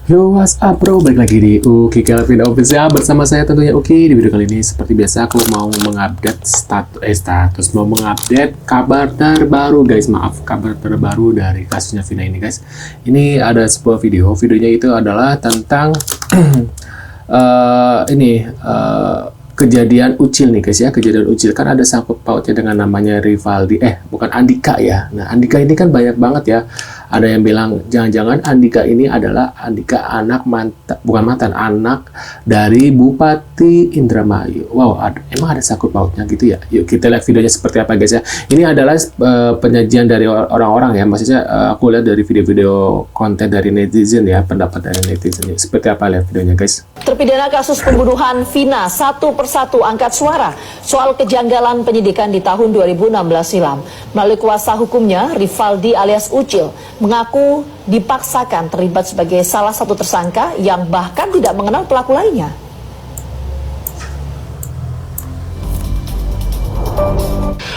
Yo, what's up bro? Balik lagi di Uki Kelvin Official bersama saya tentunya Uki. Di video kali ini seperti biasa aku mau mengupdate mau mengupdate kabar terbaru guys. Maaf, kabar terbaru dari kasusnya Vina ini guys. Ini ada sebuah videonya itu adalah tentang kejadian Ucil nih guys ya. Kejadian Ucil kan ada sangkut pautnya dengan namanya Rivaldi, bukan Andika ya. Nah, Andika ini kan banyak banget ya. Ada yang bilang jangan-jangan Andika ini adalah anak dari Bupati Indramayu. Wow, emang ada sangkut pautnya gitu ya. Yuk kita lihat videonya seperti apa guys ya. Ini adalah penyajian dari orang-orang ya. Maksudnya aku lihat dari video-video konten dari netizen ya, pendapat dari netizen. Seperti apa, lihat videonya guys. Terpidana kasus pembunuhan Vina satu persatu angkat suara soal kejanggalan penyidikan di tahun 2016 silam. Melalui kuasa hukumnya, Rivaldi alias Ucil mengaku dipaksakan terlibat sebagai salah satu tersangka yang bahkan tidak mengenal pelaku lainnya.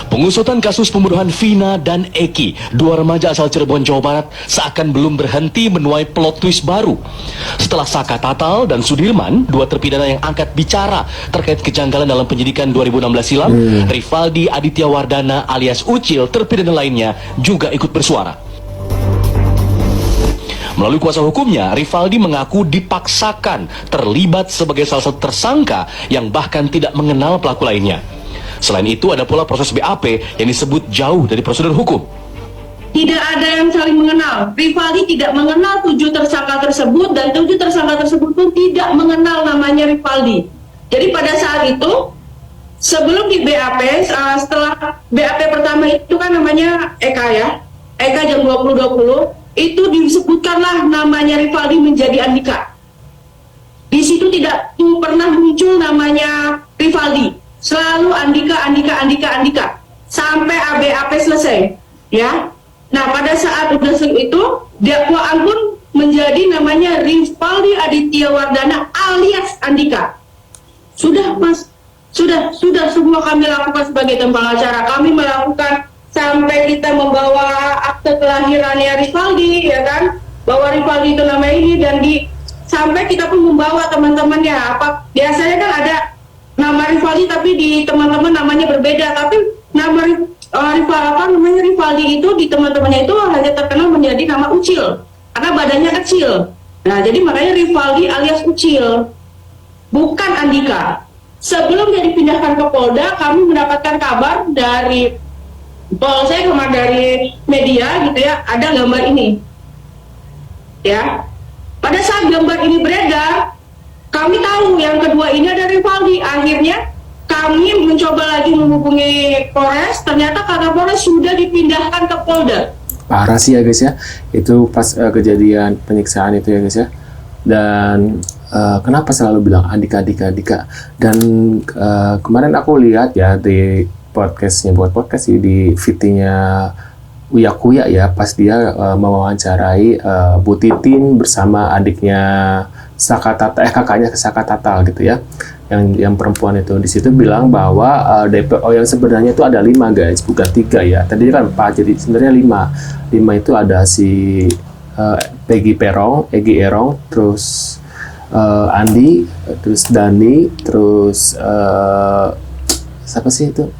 Pengusutan kasus pembunuhan Vina dan Eki, dua remaja asal Cirebon, Jawa Barat, seakan belum berhenti menuai plot twist baru. Setelah Saka Tatal dan Sudirman, dua terpidana yang angkat bicara terkait kejanggalan dalam penyidikan 2016 silam, Rivaldi Aditya Wardana alias Ucil, terpidana lainnya, juga ikut bersuara. Melalui kuasa hukumnya, Rivaldi mengaku dipaksakan terlibat sebagai salah satu tersangka yang bahkan tidak mengenal pelaku lainnya. Selain itu, ada pula proses BAP yang disebut jauh dari prosedur hukum. Tidak ada yang saling mengenal. Rivaldi tidak mengenal 7 tersangka tersebut dan 7 tersangka tersebut pun tidak mengenal namanya Rivaldi. Jadi pada saat itu, sebelum di BAP, setelah BAP pertama itu kan namanya Eka ya, Eka jam 20.20, itu disebutkanlah namanya Rivaldi menjadi Andika. Di situ tidak pernah muncul namanya Rivaldi. Selalu Andika sampai BAP selesai ya. Nah, pada saat udah itu dakwaan pun menjadi namanya Rivaldi Aditya Wardana alias Andika. Sudah Mas, sudah semua kami lakukan sebagai tempat acara. Kami melakukan sampai kita membawa akte kelahirannya Rivaldi ya kan, bahwa Rivaldi itu nama ini, dan sampai kita pun membawa teman-temannya. Biasanya kan ada nama Rivaldi tapi di teman-teman namanya berbeda, tapi nama Rivaldi itu di teman-temannya itu hanya terkenal menjadi nama Ucil karena badannya kecil. Nah, jadi makanya Rivaldi alias Ucil, bukan Andika. Sebelum dia dipindahkan ke Polda, kami mendapatkan kabar dari Polsek sama dari media gitu ya, ada gambar ini ya. Pada saat gambar ini beredar, kami tahu yang kedua ini ada Rivaldi. Akhirnya kami mencoba lagi menghubungi Polres, ternyata karena Polres sudah dipindahkan ke Polda. Parah sih ya guys ya, itu pas kejadian penyiksaan itu ya guys ya. Dan kenapa selalu bilang Andika. Dan kemarin aku lihat ya di buat podcast sih, di VT-nya Uya Kuya ya, pas dia mewawancarai Bu Titin bersama adiknya kakaknya Saka Tatal gitu ya, yang perempuan itu. Di situ bilang bahwa DPO yang sebenarnya itu ada 5 guys, bukan 3 ya. Tadi kan 4, jadi sebenarnya 5 itu ada si Egi Erong, terus Andi, terus Dani, terus siapa sih itu,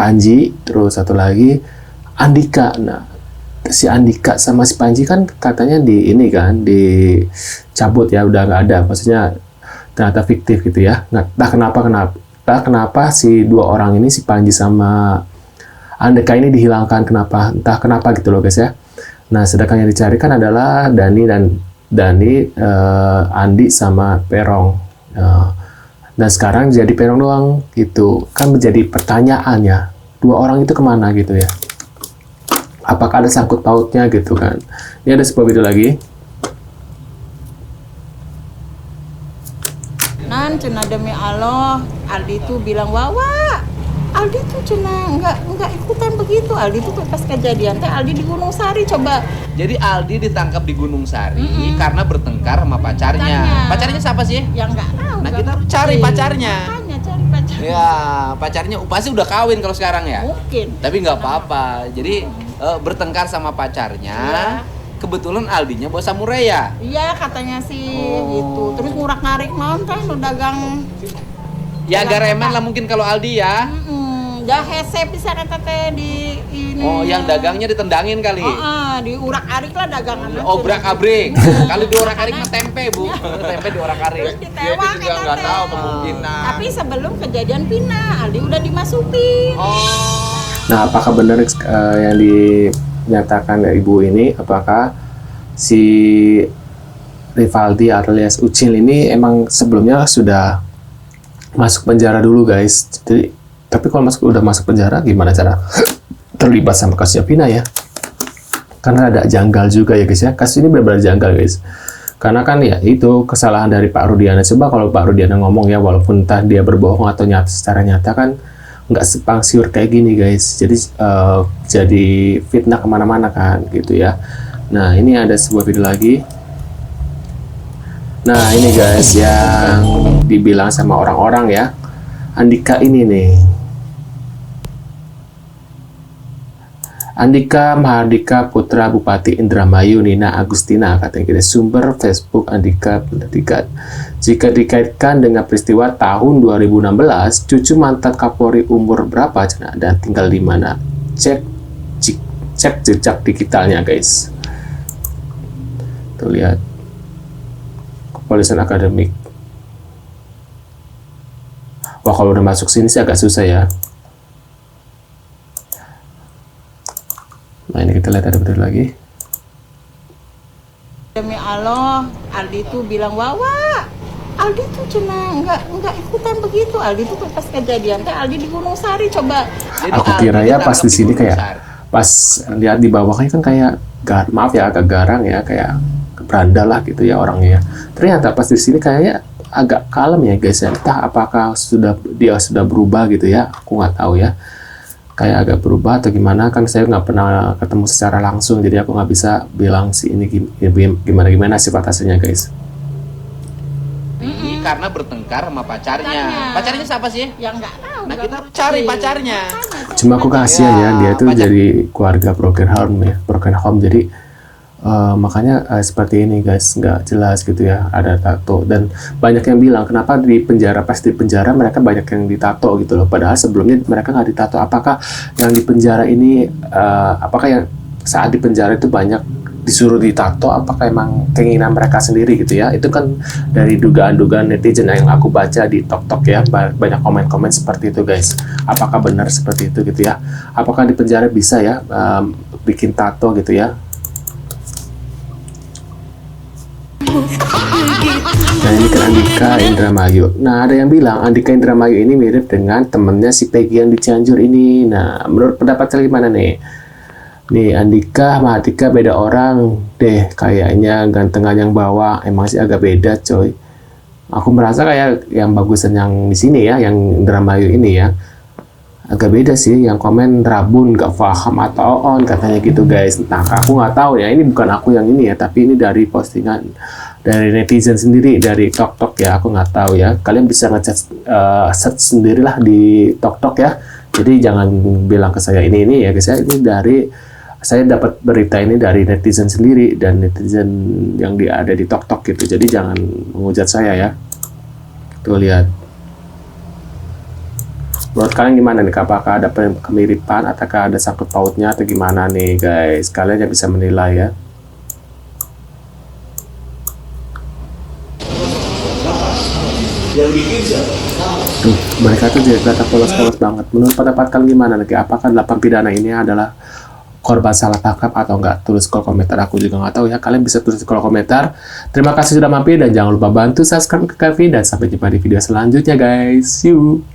Panji, terus satu lagi Andika. Nah, si Andika sama si Panji kan katanya dicabut ya, udah nggak ada, maksudnya ternyata fiktif gitu ya. Nah, kenapa si 2 orang ini, si Panji sama Andika ini dihilangkan, entah kenapa gitu loh guys ya. Nah, sedangkan yang dicarikan adalah Andi sama Perong. Dan sekarang jadi Perong doang gitu kan, menjadi pertanyaannya 2 orang itu kemana gitu ya. Apakah ada sangkut pautnya gitu kan. Ini ada sebuah video lagi. Cina demi Allah, Aldi tuh bilang Wawa, Aldi tuh cina nggak ikutan begitu. Aldi tuh pas kejadian Aldi di Gunung Sari coba. Jadi Aldi ditangkap di Gunung Sari karena bertengkar sama pacarnya. Pacarnya siapa sih? Yang nggak tahu. Nah, kita harus cari pacarnya. Makanya cari pacarnya. Ya, pacarnya pasti udah kawin kalau sekarang ya. Mungkin. Tapi nggak apa-apa. Jadi bertengkar sama pacarnya. Ya. kebetulan Aldinya bawa samurai ya? Iya katanya sih gitu. Terus ngurak-ngarik naon teh nu dagang. Ya agak remen lah mungkin kalau Aldi ya. Dah hese pisan eta teh di ini. Oh, yang dagangnya ditendangin kali. Diurak-arik lah dagangan. Obrak-abrik. Kali diurak-arik mah tempe, Bu. Tempe diurak-arik. Ditewak juga nggak tahu kemungkinan. Tapi sebelum kejadian Vina, Aldi udah dimasukin. Nah, apakah benar yang dinyatakan ibu ini, apakah si Rivaldi alias Ucil ini emang sebelumnya sudah masuk penjara dulu, guys? Jadi, tapi kalau udah masuk penjara, gimana cara terlibat sama kasusnya Vina ya? Karena ada janggal juga ya guys ya. Kasus ini benar-benar janggal guys. Karena kan ya itu kesalahan dari Pak Rudiana. Coba kalau Pak Rudiana ngomong ya, walaupun entah dia berbohong atau secara nyata kan nggak sepangsiur kayak gini guys. Jadi fitnah kemana-mana kan gitu ya. Nah ini ada sebuah video lagi. Nah ini guys yang dibilang sama orang-orang ya, Andika ini nih. Andika Mahardika Putra Bupati Indramayu Nina Agustina, katanya kita sumber Facebook Andika Mahardika. Jika dikaitkan dengan peristiwa tahun 2016, cucu mantan Kapolri umur berapa dan tinggal di mana? Cek jejak digitalnya guys. Tuh lihat. Kepolisian Akademik. Wah kalau udah masuk sini sih agak susah ya. Nah ini kita lihat ada video lagi. Demi Allah, Aldi tuh bilang Wawa, Aldi tuh cuma nggak ikutan begitu. Aldi tuh pas kejadian teh Aldi di Gunung Sari coba. Jadi aku kira ya pas di sini kayak pas lihat di bawahnya kan kayak maaf ya agak garang ya, kayak beranda lah gitu ya orangnya. Ternyata pas di sini kayaknya agak kalem ya guys ya. Entah apakah dia sudah berubah gitu ya, aku nggak tahu ya. Kayak agak berubah atau gimana, kan saya nggak pernah ketemu secara langsung, jadi aku nggak bisa bilang sih ini gimana sifat aslinya guys. Ini karena bertengkar sama pacarnya. Pacarnya siapa sih? Yang nggak tahu. Nah kita cari pacarnya. Cuma aku kasihan ya, dia tuh jadi keluarga broken home jadi makanya seperti ini guys, nggak jelas gitu ya, ada tato. Dan banyak yang bilang kenapa di penjara, pas di penjara mereka banyak yang ditato gitu loh, padahal sebelumnya mereka nggak ditato. Apakah yang di penjara ini apakah yang saat di penjara itu banyak disuruh ditato, apakah emang keinginan mereka sendiri gitu ya? Itu kan dari dugaan-dugaan netizen yang aku baca di TikTok ya, banyak komen-komen seperti itu guys. Apakah benar seperti itu gitu ya? Apakah di penjara bisa ya bikin tato gitu ya? Nah ini kan Andika Indramayu. Nah ada yang bilang Andika Indramayu ini mirip dengan temennya si Peggy yang di Cianjur ini. Nah menurut pendapat kalian gimana nih? Nih Andika Mahardika beda orang deh, kayaknya gantengan yang bawah emang sih agak beda coy. Aku merasa kayak yang bagusan yang di sini ya, yang Indramayu ini ya. Agak beda sih, yang komen Rabun gak paham atau on katanya gitu guys. Nah aku nggak tahu ya, ini bukan aku yang ini ya, tapi ini dari postingan dari netizen sendiri dari TikTok ya, aku nggak tahu ya. Kalian bisa ngecek search sendirilah di TikTok ya. Jadi jangan bilang ke saya ini ya guys ya, ini dari saya dapat berita ini dari netizen sendiri dan netizen yang ada di TikTok gitu. Jadi jangan menghujat saya ya. Tuh lihat. Menurut kalian gimana nih? Apakah ada kemiripan ataukah ada sangkut pautnya atau gimana nih guys? Kalian yang bisa menilai ya. Tuh, mereka tuh jadi kelihatan polos-polos banget. Menurut pendapat kalian gimana nih? Apakah 8 pidana ini adalah korban salah tangkap atau enggak? Tulis kolom komentar, aku juga nggak tahu ya. Kalian bisa tulis di kolom komentar. Terima kasih sudah mampir dan jangan lupa bantu subscribe ke Kevin dan sampai jumpa di video selanjutnya guys. See you.